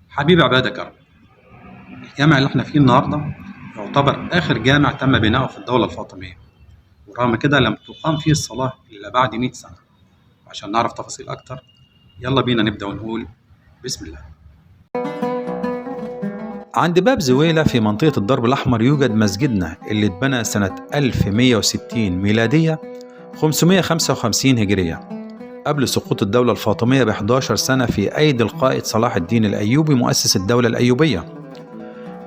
حبيب عبادة كرم، الجامع اللي احنا فيه النهارده يعتبر آخر جامع تم بناؤه في الدولة الفاطمية، ورغم كده لم تقام فيه الصلاة إلا بعد 100 سنة. عشان نعرف تفاصيل أكتر يلا بينا نبدأ ونقول بسم الله. عند باب زويلة في منطقة الدرب الأحمر يوجد مسجدنا اللي اتبنى سنة 1160 ميلادية 555 هجرية قبل سقوط الدولة الفاطمية ب 11 سنة في أيدي القائد صلاح الدين الأيوبي مؤسس الدولة الأيوبية.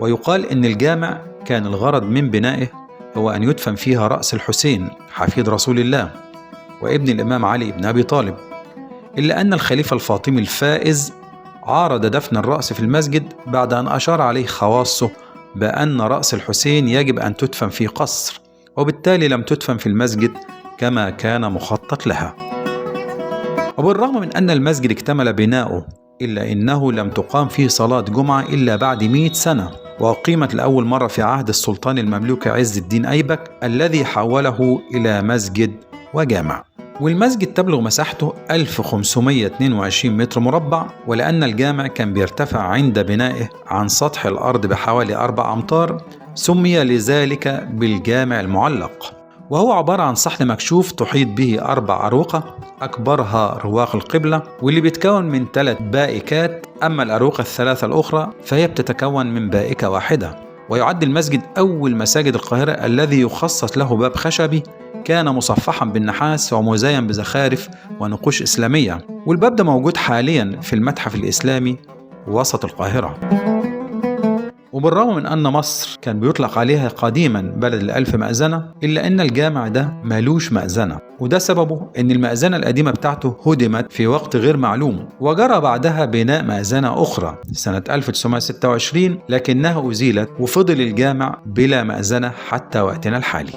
ويقال إن الجامع كان الغرض من بنائه هو أن يدفن فيها رأس الحسين حفيد رسول الله وابن الإمام علي بن أبي طالب، إلا أن الخليفة الفاطمي الفائز عارض دفن الرأس في المسجد بعد أن أشار عليه خواصه بأن رأس الحسين يجب أن تدفن في قصر، وبالتالي لم تدفن في المسجد كما كان مخطط لها. وبالرغم من أن المسجد اكتمل بناؤه إلا أنه لم تقام فيه صلاة جمعة إلا بعد 100 سنة، وأقيمت لأول مرة في عهد السلطان المملوك عز الدين أيبك الذي حوله إلى مسجد وجامع. والمسجد تبلغ مساحته 1522 متر مربع، ولأن الجامع كان بيرتفع عند بنائه عن سطح الأرض بحوالي 4 أمتار سمي لذلك بالجامع المعلق، وهو عبارة عن صحن مكشوف تحيط به 4 أروقة أكبرها رواق القبلة، واللي بيتكون من 3 بائكات، أما الأروقة ال3 الأخرى فهي بتتكون من بائكة واحدة. ويعد المسجد أول مساجد القاهرة الذي يخصص له باب خشبي كان مصفحا بالنحاس ومزين بزخارف ونقوش إسلامية، والباب ده موجود حاليا في المتحف الإسلامي وسط القاهرة. وبالرغم من أن مصر كان بيطلق عليها قديما بلد ال1000 مأذنة، إلا أن الجامع ده مالوش مأذنة، وده سببه أن المأذنة القديمة بتاعته هدمت في وقت غير معلوم، وجرى بعدها بناء مأذنة أخرى سنة 1926 لكنها أزيلت، وفضل الجامع بلا مأذنة حتى وقتنا الحالي.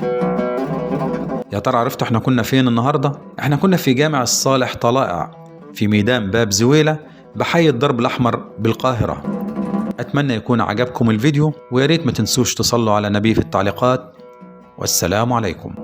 يا ترى عرفتوا احنا كنا فين النهاردة؟ احنا كنا في جامع الصالح طلائع في ميدان باب زويلة بحي الدرب الأحمر بالقاهرة. أتمنى يكون عجبكم الفيديو، وياريت ما تنسوش تصلوا على النبي في التعليقات، والسلام عليكم.